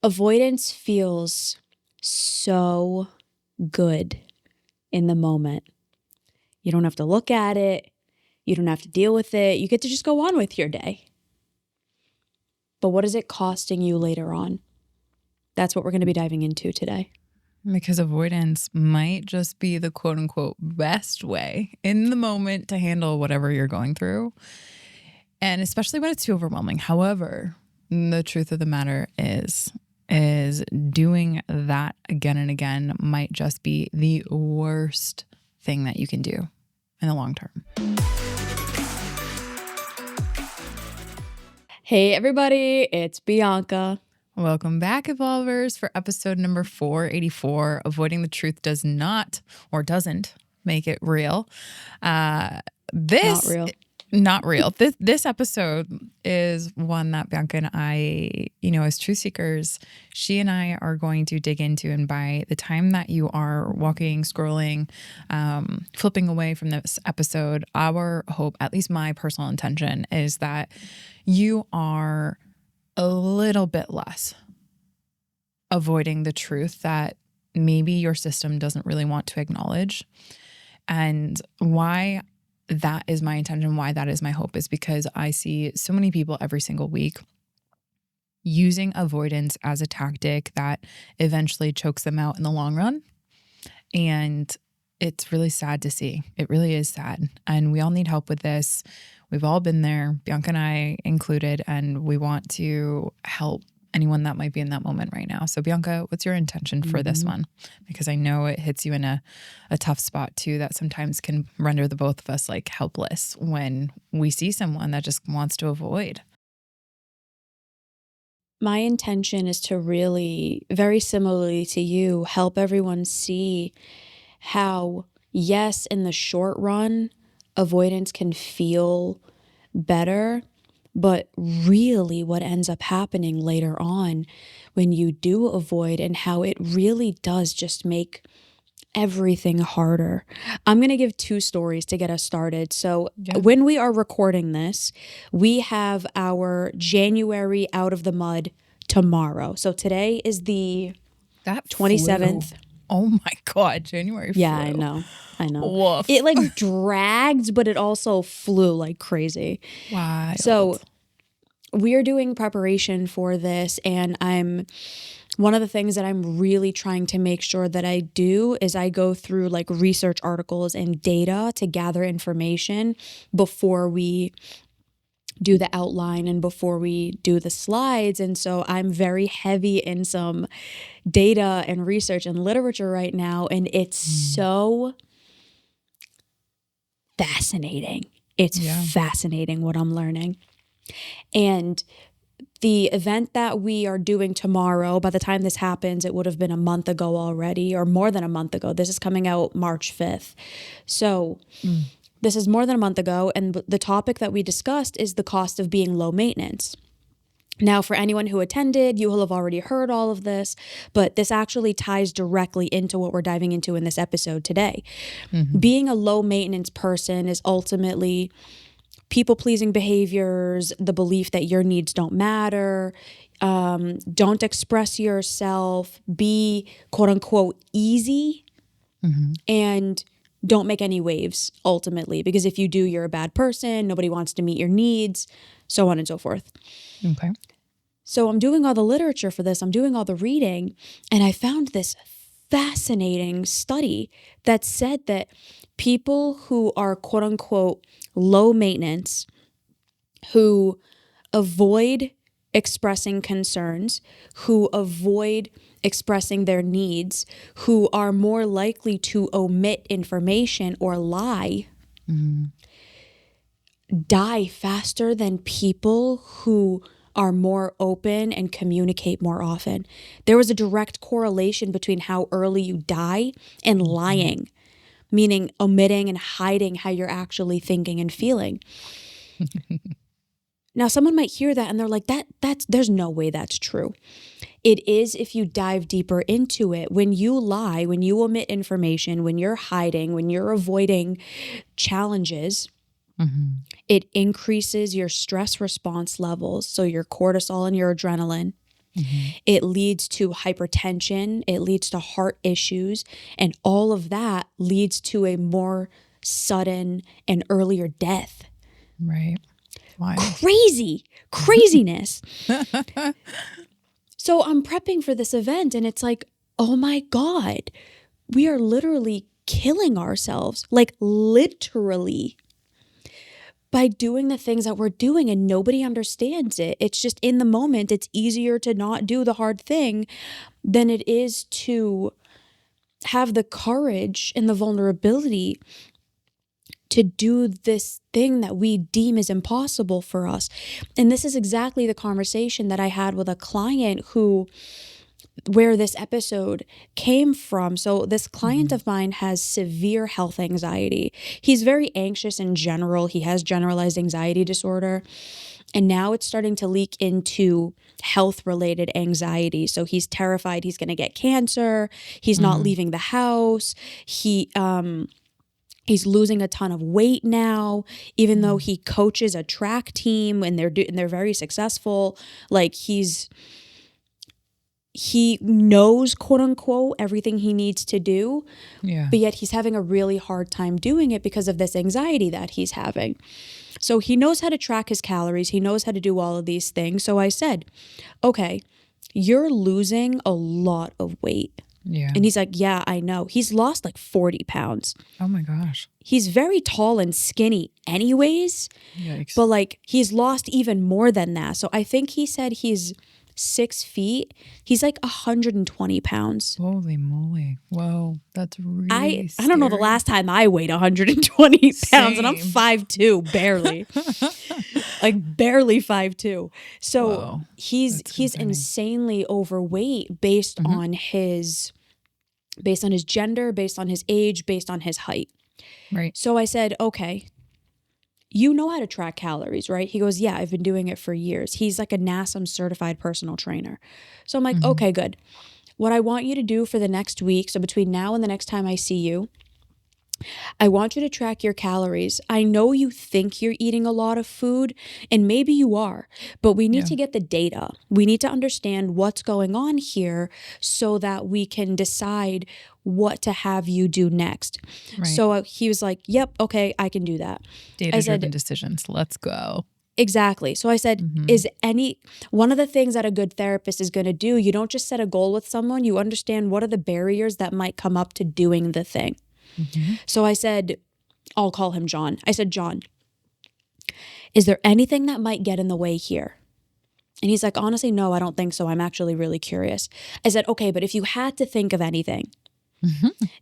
Avoidance feels so good in the moment. You don't have to look at it. You don't have to deal with it. You get to just go on with your day. But what is it costing you later on? That's what we're going to be diving into today. Because avoidance might just be the quote unquote best way in the moment to handle whatever you're going through. And especially when it's too overwhelming. However, the truth of the matter is doing that again and again might just be the worst thing that you can do in the long term. Hey everybody, it's Bianca. Welcome back, Evolvers, for episode number 484. Avoiding the truth does not or doesn't make it real. Not real. Not real. This episode is one that Bianca and I, as truth seekers, she and I are going to dig into. And by the time that you are walking, scrolling, flipping away from this episode, our hope, at least my personal intention, is that you are a little bit less avoiding the truth that maybe your system doesn't really want to acknowledge. And why that is my intention, why that is my hope, is because I see so many people every single week using avoidance as a tactic that eventually chokes them out in the long run. And it's really sad to see. It really is sad. And we all need help with this. We've all been there, Bianca and I included, and we want to help anyone that might be in that moment right now. So Bianca, what's your intention for this one? Because I know it hits you in a tough spot too, that sometimes can render the both of us like helpless when we see someone that just wants to avoid. My intention is to really, very similarly to you, help everyone see how, yes, in the short run, avoidance can feel better, but really what ends up happening later on when you do avoid, and how it really does just make everything harder. I'm going to give two stories to get us started. So when we are recording this, we have our January Out of the Mud tomorrow. So today is the 27th. Flew. Oh my God, January flew. Yeah, I know. Woof. It like dragged, but it also flew like crazy. Wow. So we are doing preparation for this, and one of the things that I'm really trying to make sure that I do is I go through like research articles and data to gather information before we do the outline and before we do the slides. And so I'm very heavy in some data and research and literature right now, and it's so fascinating. It's fascinating what I'm learning. And the event that we are doing tomorrow, by the time this happens, it would have been a month ago already, or more than a month ago. This is coming out March 5th. So this is more than a month ago. And the topic that we discussed is the cost of being low maintenance. Now, for anyone who attended, you will have already heard all of this, but this actually ties directly into what we're diving into in this episode today. Being a low maintenance person is ultimately people-pleasing behaviors, the belief that your needs don't matter, don't express yourself, be quote-unquote easy, and don't make any waves, ultimately. Because if you do, you're a bad person, nobody wants to meet your needs, so on and so forth. Okay. So I'm doing all the literature for this, I'm doing all the reading, and I found this fascinating study that said that people who are quote-unquote low maintenance, who avoid expressing concerns, who avoid expressing their needs, who are more likely to omit information or lie, die faster than people who are more open and communicate more often. There was a direct correlation between how early you die and lying, meaning omitting and hiding how you're actually thinking and feeling. Now, someone might hear that and they're like, there's no way that's true. It is if you dive deeper into it. When you lie, when you omit information, when you're hiding, when you're avoiding challenges, it increases your stress response levels, so your cortisol and your adrenaline. It leads to hypertension. It leads to heart issues. And all of that leads to a more sudden and earlier death. Right. Why? Craziness. So I'm prepping for this event and it's like, oh my God, we are literally killing ourselves, like literally, by doing the things that we're doing, and nobody understands it. It's just in the moment, it's easier to not do the hard thing than it is to have the courage and the vulnerability to do this thing that we deem is impossible for us. And this is exactly the conversation that I had with a client where this episode came from. So this client of mine has severe health anxiety. He's very anxious in general. He has generalized anxiety disorder. And now it's starting to leak into health-related anxiety. So he's terrified he's going to get cancer. He's not leaving the house. He's losing a ton of weight now, even though he coaches a track team and they're very successful. Like he knows, quote unquote, everything he needs to do, but yet he's having a really hard time doing it because of this anxiety that he's having. So he knows how to track his calories. He knows how to do all of these things. So I said, okay, you're losing a lot of weight. Yeah. And he's like, yeah, I know. He's lost like 40 pounds. Oh my gosh. He's very tall and skinny anyways, Yikes. but like he's lost even more than that. So I think he said he's 6 feet. He's like 120 pounds. Holy moly. Whoa. That's really I don't know the last time I weighed 120 pounds and I'm Same. 5'2", barely. Like barely 5'2". So Whoa. he's concerning. insanely overweight based on his gender, based on his age, based on his height. Right. So I said, okay, you know how to track calories, right? He goes, yeah, I've been doing it for years. He's like a NASM certified personal trainer. So I'm like, okay, good. What I want you to do for the next week, so between now and the next time I see you, I want you to track your calories. I know you think you're eating a lot of food, and maybe you are, but we need to get the data. We need to understand what's going on here so that we can decide what to have you do next. Right. So he was like, yep, okay, I can do that. Data-driven decisions. Let's go. Exactly. So I said, one of the things that a good therapist is going to do, you don't just set a goal with someone, you understand what are the barriers that might come up to doing the thing. So I said, I'll call him John. I said, John, is there anything that might get in the way here? And he's like, honestly, no, I don't think so. I'm actually really curious. I said, okay, but if you had to think of anything,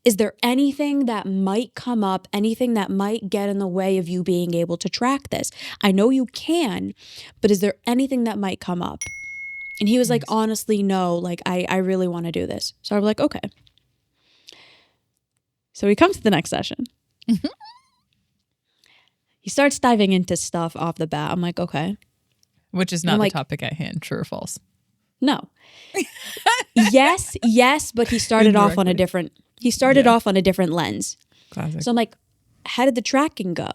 is there anything that might come up, anything that might get in the way of you being able to track this? I know you can, but is there anything that might come up? And he was like, honestly, no, like I really want to do this. So I'm like, okay. So we come to the next session. He starts diving into stuff off the bat. I'm like, okay. Which is not the topic at hand. True or false? No. yes, but he started off on a different lens. Classic. So I'm like, how did the tracking go?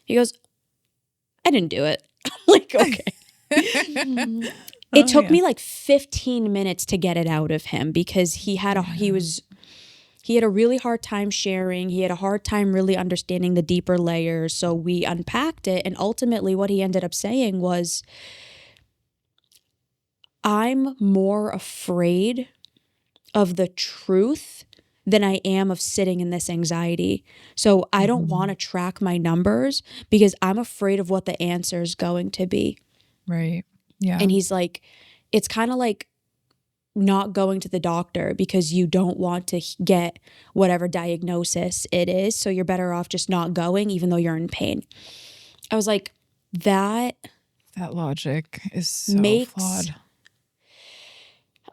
He goes, I didn't do it. I'm like, okay. It took me like 15 minutes to get it out of him because he had a really hard time sharing. He had a hard time really understanding the deeper layers. So we unpacked it. And ultimately what he ended up saying was, I'm more afraid of the truth than I am of sitting in this anxiety. So I don't want to track my numbers because I'm afraid of what the answer is going to be. Right. Yeah. And he's like, it's kind of like not going to the doctor because you don't want to get whatever diagnosis it is. So you're better off just not going even though you're in pain. I was like, that logic is so flawed.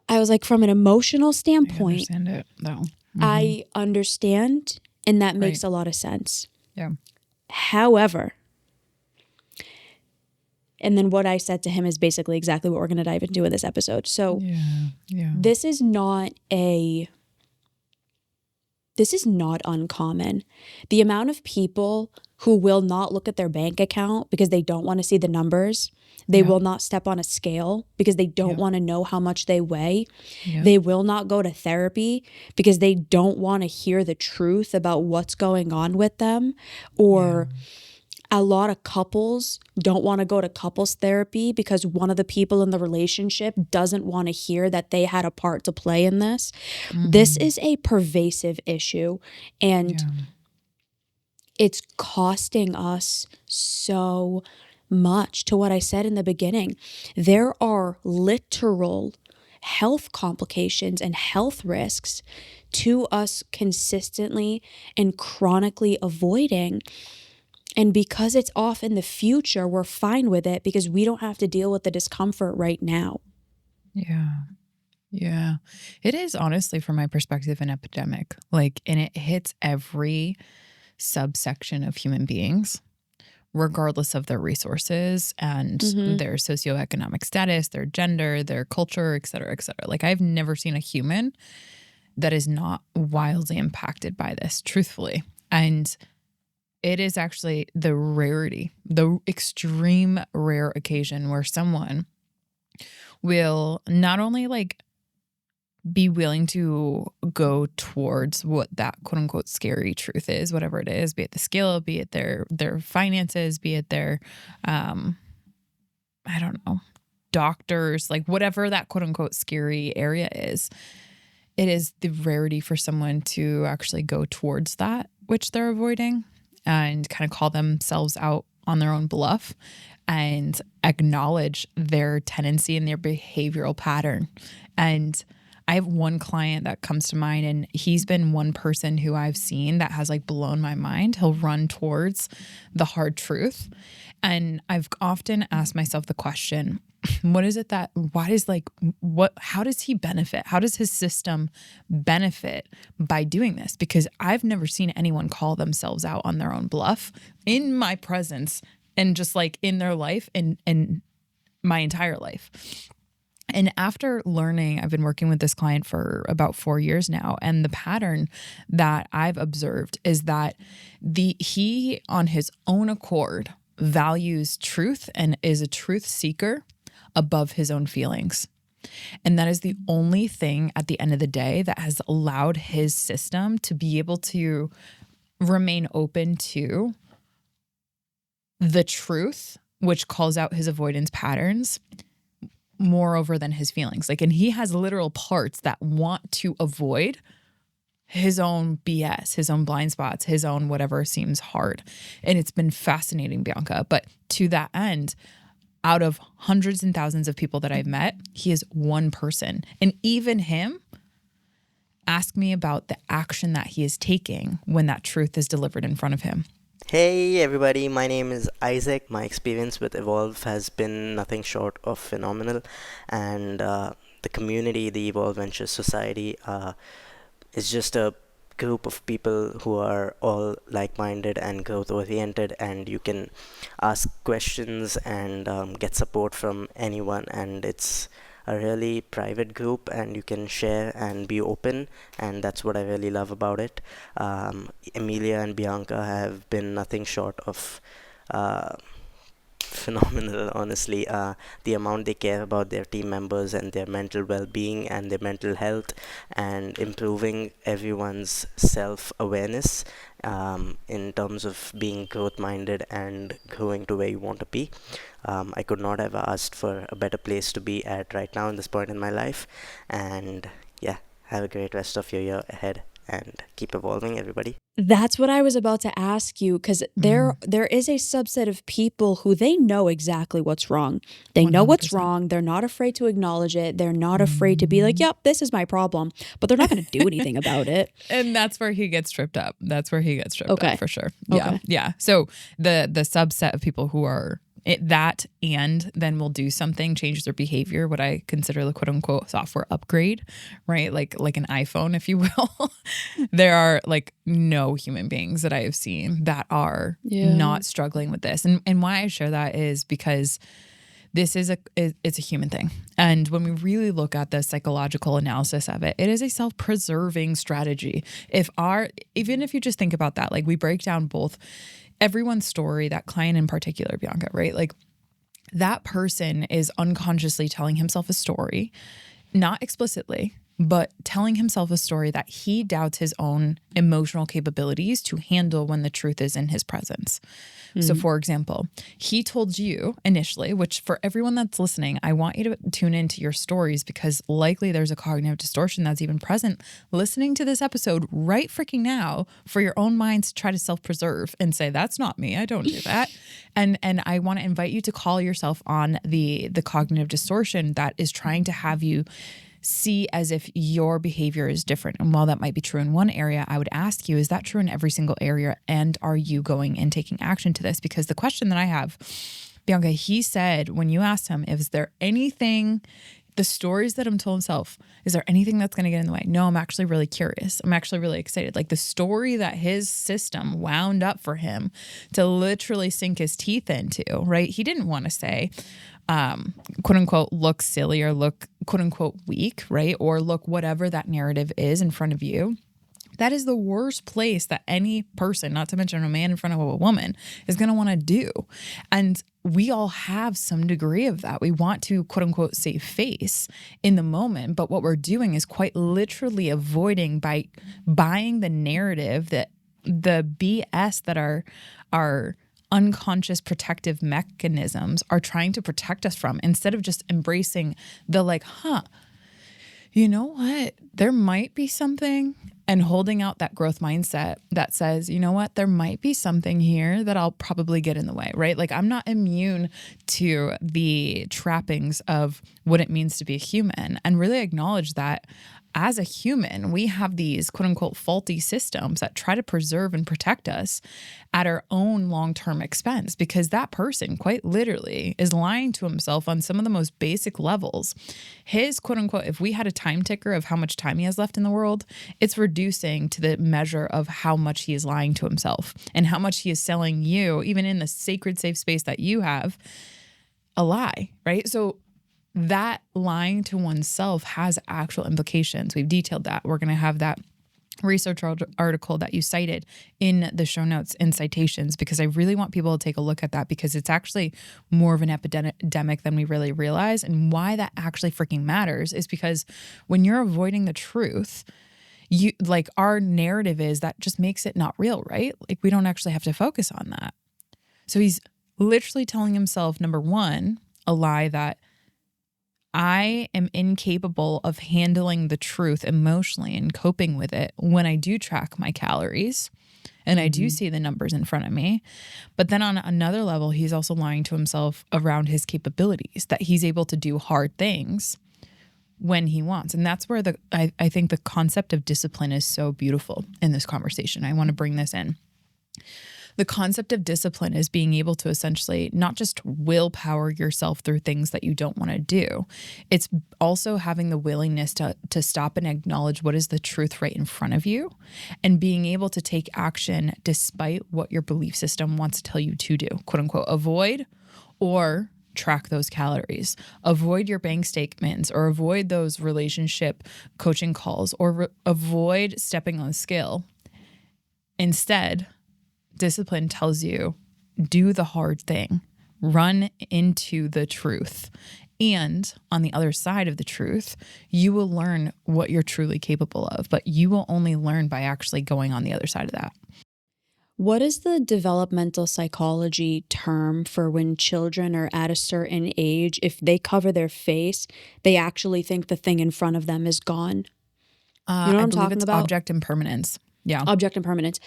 I was like, from an emotional standpoint, I understand it though. I understand, and that makes a lot of sense. Yeah. However, and then what I said to him is basically exactly what we're going to dive into in this episode. So this is not uncommon. The amount of people who will not look at their bank account because they don't want to see the numbers They will not step on a scale because they don't want to know how much they weigh. They will not go to therapy because they don't want to hear the truth about what's going on with them. Or a lot of couples don't want to go to couples therapy because one of the people in the relationship doesn't want to hear that they had a part to play in this. This is a pervasive issue, and it's costing us so much. To what I said in the beginning, there are literal health complications and health risks to us consistently and chronically avoiding. And because it's off in the future, we're fine with it because we don't have to deal with the discomfort right now. Yeah. It is honestly, from my perspective, an epidemic. Like, and it hits every subsection of human beings, regardless of their resources and their socioeconomic status, their gender, their culture, et cetera, et cetera. Like, I've never seen a human that is not wildly impacted by this, truthfully. And it is actually the rarity, the extreme rare occasion where someone will not only like be willing to go towards what that quote unquote scary truth is, whatever it is, be it the scale, be it their finances, be it their, I don't know, doctors, like whatever that quote unquote scary area is. It is the rarity for someone to actually go towards that which they're avoiding and kind of call themselves out on their own bluff and acknowledge their tendency and their behavioral pattern. And I have one client that comes to mind, and he's been one person who I've seen that has like blown my mind. He'll run towards the hard truth. And I've often asked myself the question, what is it that, how does he benefit? How does his system benefit by doing this? Because I've never seen anyone call themselves out on their own bluff in my presence and just like in their life and my entire life. And after learning, I've been working with this client for about 4 years now. And the pattern that I've observed is that he on his own accord values truth and is a truth seeker above his own feelings. And that is the only thing at the end of the day that has allowed his system to be able to remain open to the truth, which calls out his avoidance patterns moreover than his feelings. Like, and he has literal parts that want to avoid his own BS, his own blind spots, his own whatever seems hard. And it's been fascinating, Bianca. But to that end, out of hundreds and thousands of people that I've met, he is one person. And even him ask me about the action that he is taking when that truth is delivered in front of him. Hey everybody, my name is Isaac. My experience with Evolve has been nothing short of phenomenal, and the community, the Evolve Ventures Society, is just a group of people who are all like-minded and growth-oriented, and you can ask questions and get support from anyone, and it's a really private group and you can share and be open, and that's what I really love about it. Emilia and Bianca have been nothing short of phenomenal, honestly. The amount they care about their team members and their mental well-being and their mental health and improving everyone's self-awareness in terms of being growth-minded and growing to where you want to be. I could not have asked for a better place to be at right now in this point in my life. And yeah, have a great rest of your year ahead and keep evolving, everybody. That's what I was about to ask you, because there is a subset of people who they know exactly what's wrong. They know what's 100%. wrong. They're not afraid to acknowledge it. They're not afraid to be like, yep, this is my problem, but they're not going to do anything about it. And that's where he gets tripped up. That's where he gets tripped Okay. up for sure. Yeah. Okay. Yeah. So the subset of people who are that and then will do something, change their behavior, what I consider the quote unquote software upgrade, right? Like an iPhone, if you will. There are like no human beings that I have seen that are not struggling with this. And why I share that is because this is it's a human thing. And when we really look at the psychological analysis of it, it is a self-preserving strategy. Even if you just think about that, like we break down both everyone's story, that client in particular, Bianca, right? Like that person is unconsciously telling himself a story, not explicitly, but telling himself a story that he doubts his own emotional capabilities to handle when the truth is in his presence. So for example, he told you initially, which for everyone that's listening, I want you to tune into your stories because likely there's a cognitive distortion that's even present listening to this episode right freaking now for your own minds to try to self-preserve and say, that's not me. I don't do that. And I want to invite you to call yourself on the cognitive distortion that is trying to have you see as if your behavior is different. And while that might be true in one area, I would ask you, is that true in every single area? And are you going and taking action to this? Because the question that I have, Bianca, he said when you asked him, is there anything, the stories that him told himself, is there anything that's going to get in the way? No, I'm actually really curious. I'm actually really excited. Like the story that his system wound up for him to literally sink his teeth into, right? He didn't want to say, quote unquote, look silly or look quote unquote weak, right? Or look whatever that narrative is in front of you. That is the worst place that any person, not to mention a man in front of a woman, is going to want to do. And we all have some degree of that. We want to quote unquote save face in the moment. But what we're doing is quite literally avoiding by buying the narrative that the BS that our unconscious protective mechanisms are trying to protect us from, instead of just embracing the like, you know what, there might be something, and holding out that growth mindset that says, you know what, there might be something here that I'll probably get in the way, right? Like I'm not immune to the trappings of what it means to be a human, and really acknowledge that as a human, we have these quote unquote faulty systems that try to preserve and protect us at our own long-term expense, because that person quite literally is lying to himself on some of the most basic levels. His quote unquote, if we had a time ticker of how much time he has left in the world, it's reducing to the measure of how much he is lying to himself and how much he is selling you, even in the sacred safe space that you have, a lie, right? So that lying to oneself has actual implications. We've detailed that. We're going to have that research article that you cited in the show notes and citations, because I really want people to take a look at that, because it's actually more of an epidemic than we really realize. And why that actually freaking matters is because when you're avoiding the truth, you like our narrative is that just makes it not real, right? Like we don't actually have to focus on that. So he's literally telling himself, number one, a lie that I am incapable of handling the truth emotionally and coping with it when I do track my calories and I do see the numbers in front of me. But then on another level, he's also lying to himself around his capabilities, that he's able to do hard things when he wants. And that's where I think the concept of discipline is so beautiful in this conversation. I want to bring this in. The concept of discipline is being able to essentially not just willpower yourself through things that you don't want to do. It's also having the willingness to stop and acknowledge what is the truth right in front of you, and being able to take action despite what your belief system wants to tell you to do, quote unquote, avoid or track those calories, avoid your bank statements, or avoid those relationship coaching calls, or avoid stepping on the scale. Instead, discipline tells you, do the hard thing, run into the truth. And on the other side of the truth, you will learn what you're truly capable of, but you will only learn by actually going on the other side of that. What is the developmental psychology term for when children are at a certain age, if they cover their face, they actually think the thing in front of them is gone? You know what I'm talking about? Object impermanence. Yeah. Object impermanence.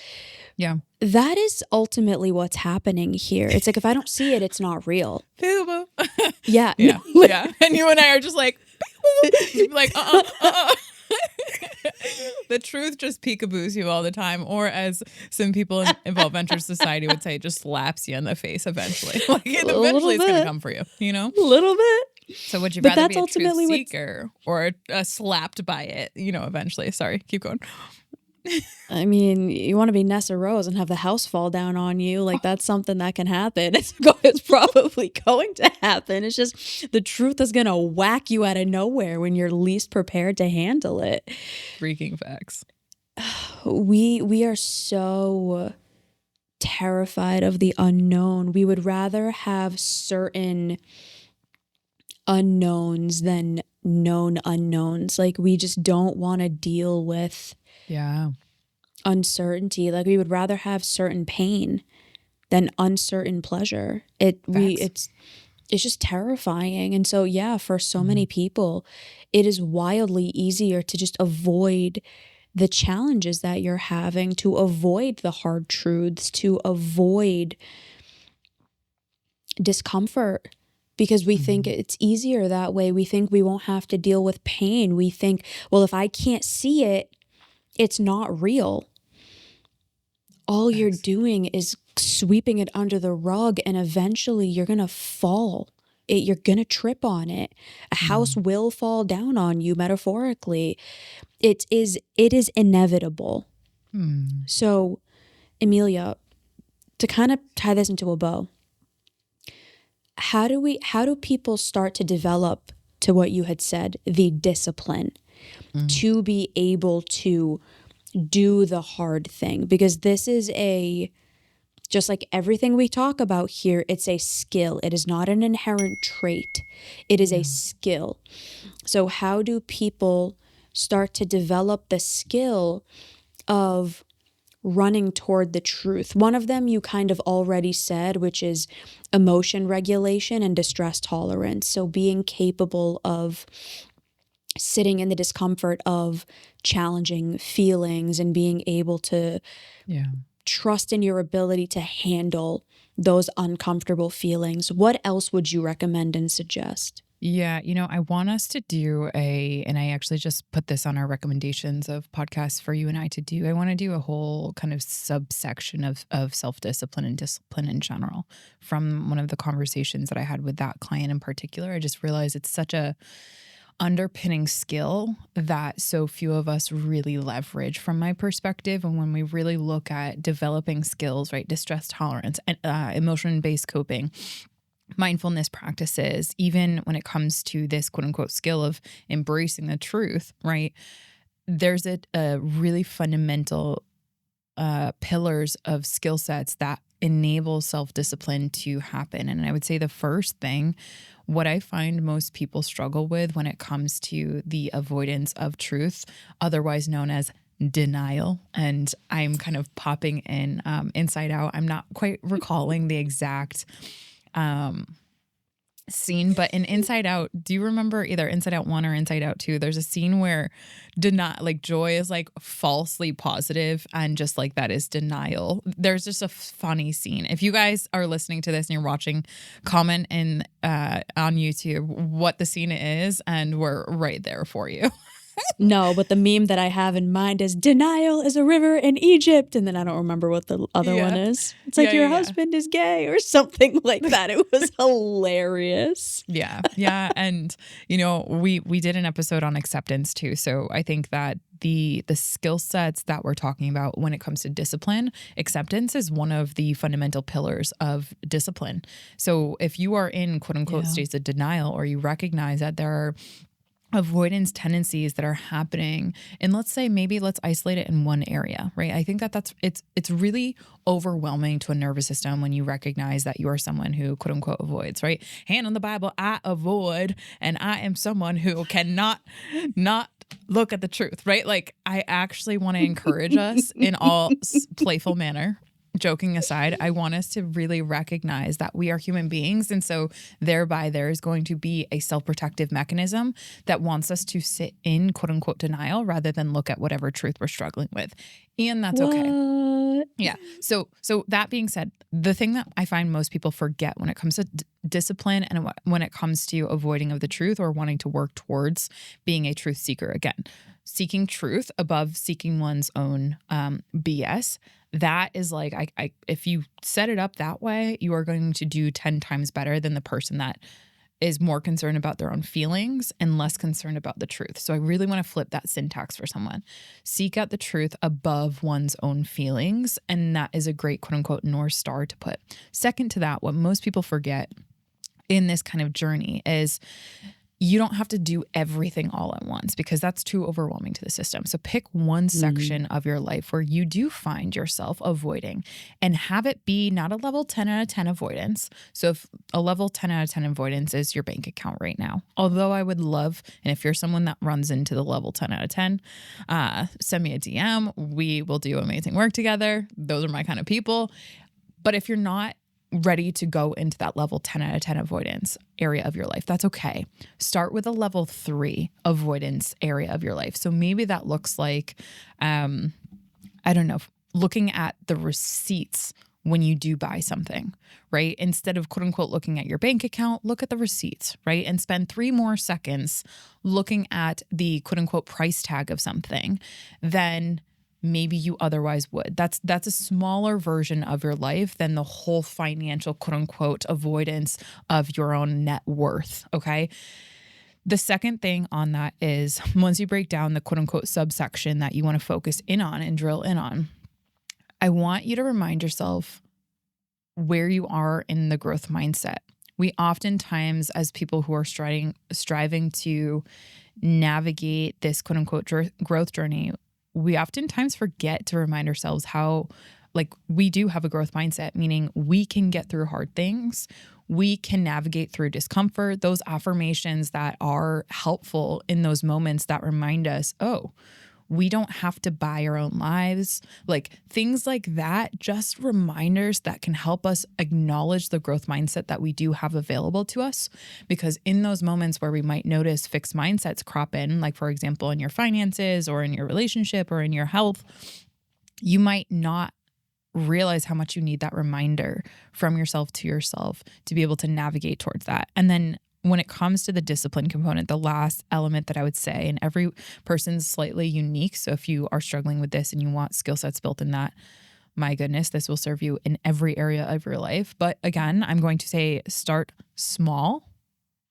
Yeah. That is ultimately what's happening here. It's like, if I don't see it, it's not real. Peekaboo. Yeah. Yeah. Yeah. And you and I are just like, like, The truth just peekaboos you all the time. Or as some people in Evolve Venture Society would say, just slaps you in the face eventually. Like eventually it's going to come for you, you know? A little bit. So would you rather be a truth seeker or slapped by it, you know, eventually? Sorry, keep going. I mean, you want to be Nessa Rose and have the house fall down on you. Like, that's something that can happen. It's probably going to happen. It's just the truth is going to whack you out of nowhere when you're least prepared to handle it. Freaking facts. We are so terrified of the unknown. We would rather have certain unknowns than known unknowns. Like, we just don't want to deal with uncertainty. Like, we would rather have certain pain than uncertain pleasure. It's just terrifying. And so, yeah, for so many people, it is wildly easier to just avoid the challenges that you're having, to avoid the hard truths, to avoid discomfort, because we think it's easier that way. We think we won't have to deal with pain. We think, well, if I can't see it, it's not real. All you're doing is sweeping it under the rug, and eventually you're going to fall. You're going to trip on it. A house will fall down on you, metaphorically. It is inevitable. So, Emilia, to kind of tie this into a bow, how do people start to develop, to what you had said, the discipline to be able to do the hard thing? Because this is just like everything we talk about here, it's a skill. It is not an inherent trait. It is a skill. So how do people start to develop the skill of running toward the truth? One of them you kind of already said, which is emotion regulation and distress tolerance. So being capable of sitting in the discomfort of challenging feelings and being able to trust in your ability to handle those uncomfortable feelings. What else would you recommend and suggest? Yeah, I want us to do and I actually just put this on our recommendations of podcasts for you and I to do. I want to do a whole kind of subsection of self-discipline and discipline in general. From one of the conversations that I had with that client in particular, I just realized it's such a underpinning skill that so few of us really leverage, from my perspective. And when we really look at developing skills, right, distress tolerance, and emotion-based coping, mindfulness practices, even when it comes to this quote unquote skill of embracing the truth, right, there's a really fundamental pillars of skill sets that enable self-discipline to happen. And I would say the first thing, what I find most people struggle with when it comes to the avoidance of truth, otherwise known as denial, and I'm kind of popping in Inside Out. I'm not quite recalling the exact scene, but in Inside Out, do you remember either Inside Out 1 or Inside Out 2? There's a scene where Joy is like falsely positive, and just like that is denial. There's just a funny scene. If you guys are listening to this and you're watching, comment in on YouTube what the scene is, and we're right there for you. No, but the meme that I have in mind is denial is a river in Egypt. And then I don't remember what the other one is. It's like your husband is gay or something like that. It was hilarious. Yeah. And, we did an episode on acceptance too. So I think that the skill sets that we're talking about when it comes to discipline, acceptance is one of the fundamental pillars of discipline. So if you are in quote unquote states of denial, or you recognize that there are avoidance tendencies that are happening, and let's isolate it in one area, right? I think it's really overwhelming to a nervous system when you recognize that you are someone who quote unquote avoids, right? Hand on the Bible, I avoid, and I am someone who cannot not look at the truth, right? Like, I actually want to encourage us in all playful manner. Joking aside, I want us to really recognize that we are human beings. And so thereby there is going to be a self-protective mechanism that wants us to sit in quote unquote denial rather than look at whatever truth we're struggling with. And that's okay. Yeah. So that being said, the thing that I find most people forget when it comes to discipline and when it comes to avoiding of the truth or wanting to work towards being a truth seeker, again, seeking truth above seeking one's own BS. That is like, I if you set it up that way, you are going to do 10 times better than the person that is more concerned about their own feelings and less concerned about the truth. So I really want to flip that syntax for someone. Seek out the truth above one's own feelings. And that is a great quote unquote North Star to put. Second to that, what most people forget in this kind of journey is you don't have to do everything all at once because that's too overwhelming to the system. So pick one section of your life where you do find yourself avoiding and have it be not a level 10 out of 10 avoidance. So if a level 10 out of 10 avoidance is your bank account right now, although I would love, and if you're someone that runs into the level 10 out of 10, send me a DM. We will do amazing work together. Those are my kind of people. But if you're not ready to go into that level 10 out of 10 avoidance area of your life, that's okay. Start with a level 3 avoidance area of your life. So maybe that looks like, I don't know, looking at the receipts when you do buy something, right? Instead of quote unquote looking at your bank account, look at the receipts, right? And spend 3 more seconds looking at the quote unquote price tag of something than maybe you otherwise would. That's a smaller version of your life than the whole financial quote unquote avoidance of your own net worth. Okay. The second thing on that is once you break down the quote unquote subsection that you want to focus in on and drill in on, I want you to remind yourself where you are in the growth mindset. We oftentimes, as people who are striving to navigate this quote unquote growth journey, we oftentimes forget to remind ourselves how, like, we do have a growth mindset, meaning we can get through hard things. We can navigate through discomfort, those affirmations that are helpful in those moments that remind us, oh, we don't have to buy our own lives. Like things like that, just reminders that can help us acknowledge the growth mindset that we do have available to us. Because in those moments where we might notice fixed mindsets crop in, like for example, in your finances or in your relationship or in your health, you might not realize how much you need that reminder from yourself to yourself to be able to navigate towards that. And then when it comes to the discipline component, the last element that I would say, and every person's slightly unique. So if you are struggling with this and you want skill sets built in that, my goodness, this will serve you in every area of your life. But again, I'm going to say start small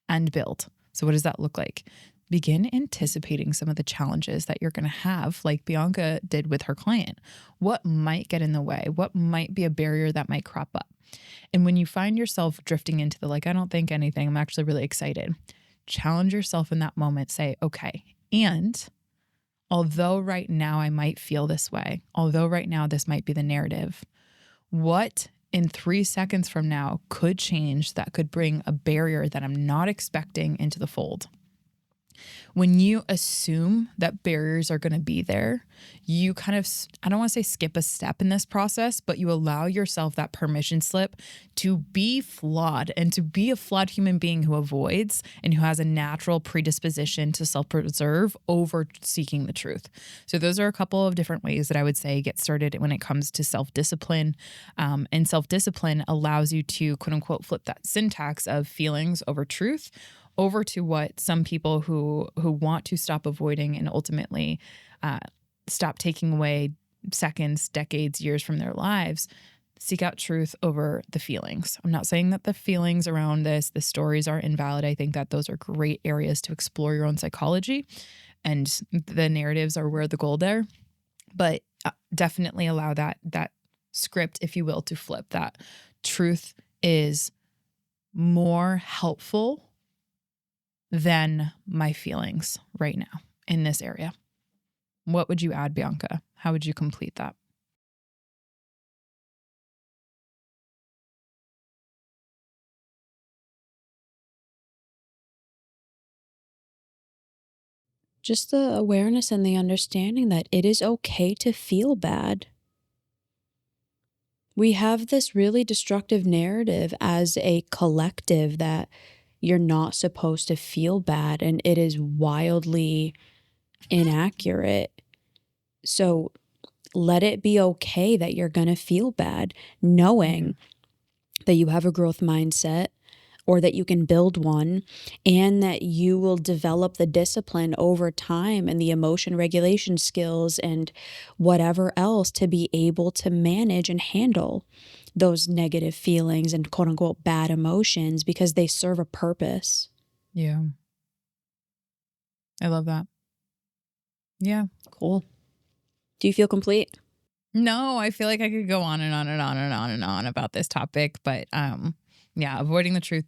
and build. So what does that look like? Begin anticipating some of the challenges that you're going to have, like Bianca did with her client. What might get in the way? What might be a barrier that might crop up? And when you find yourself drifting into the, like, I don't think anything, I'm actually really excited. Challenge yourself in that moment. Say, okay, and although right now I might feel this way, although right now this might be the narrative, what in 3 seconds from now could change that could bring a barrier that I'm not expecting into the fold? When you assume that barriers are going to be there, you kind of, I don't want to say skip a step in this process, but you allow yourself that permission slip to be flawed and to be a flawed human being who avoids and who has a natural predisposition to self-preserve over seeking the truth. So those are a couple of different ways that I would say get started when it comes to self-discipline. And self-discipline allows you to quote unquote flip that syntax of feelings over truth over to what some people who want to stop avoiding and ultimately stop taking away seconds, decades, years from their lives, seek out truth over the feelings. I'm not saying that the feelings around this, the stories are invalid. I think that those are great areas to explore your own psychology, and the narratives are where the gold are. But definitely allow that script, if you will, to flip. That truth is more helpful than my feelings right now in this area. What would you add, Bianca? How would you complete that? Just the awareness and the understanding that it is okay to feel bad. We have this really destructive narrative as a collective that you're not supposed to feel bad, and it is wildly inaccurate. So let it be okay that you're going to feel bad, knowing that you have a growth mindset or that you can build one, and that you will develop the discipline over time and the emotion regulation skills and whatever else to be able to manage and handle those negative feelings and quote unquote bad emotions, because they serve a purpose. Yeah. I love that. Yeah. Cool. Do you feel complete? No, I feel like I could go on and on and on and on and on about this topic, but yeah, avoiding the truth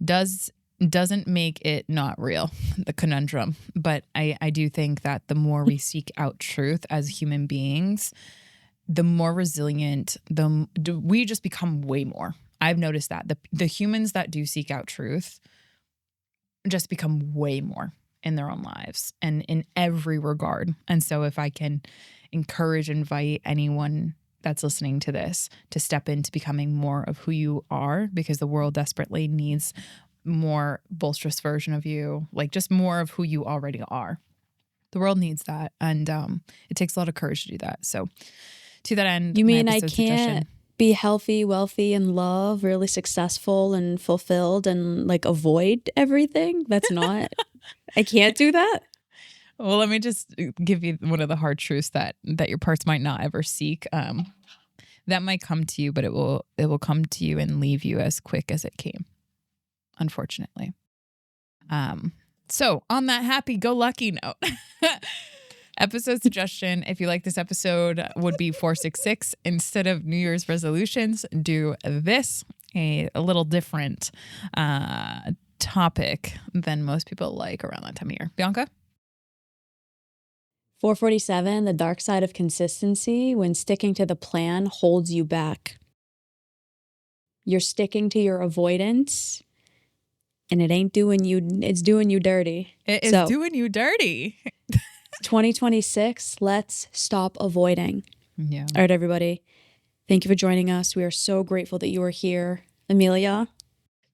does doesn't make it not real, the conundrum. But I do think that the more we seek out truth as human beings, the more resilient we just become way more. I've noticed that the humans that do seek out truth just become way more in their own lives and in every regard. And so if I can invite anyone that's listening to this to step into becoming more of who you are, because the world desperately needs more bolsterous version of you, like just more of who you already are. The world needs that. And it takes a lot of courage to do that. So to that end, you mean I can't be healthy, wealthy, and love, really successful and fulfilled and like avoid everything? That's not, I can't do that. Well, let me just give you one of the hard truths that your parts might not ever seek. That might come to you, but it will come to you and leave you as quick as it came, unfortunately. So on that happy-go-lucky note, episode suggestion, if you like this episode, would be 466. Instead of New Year's resolutions, do this, a little different topic than most people like around that time of year. Bianca? 447, the dark side of consistency. When sticking to the plan holds you back. You're sticking to your avoidance, and it ain't doing you, it's doing you dirty. It is doing you dirty. 2026, let's stop avoiding. Yeah. All right, everybody. Thank you for joining us. We are so grateful that you are here. Emilia?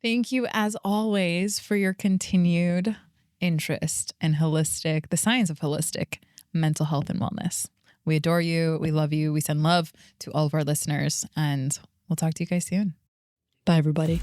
Thank you, as always, for your continued interest in the science of holistic mental health and wellness. We adore you. We love you. We send love to all of our listeners, and we'll talk to you guys soon. Bye, everybody.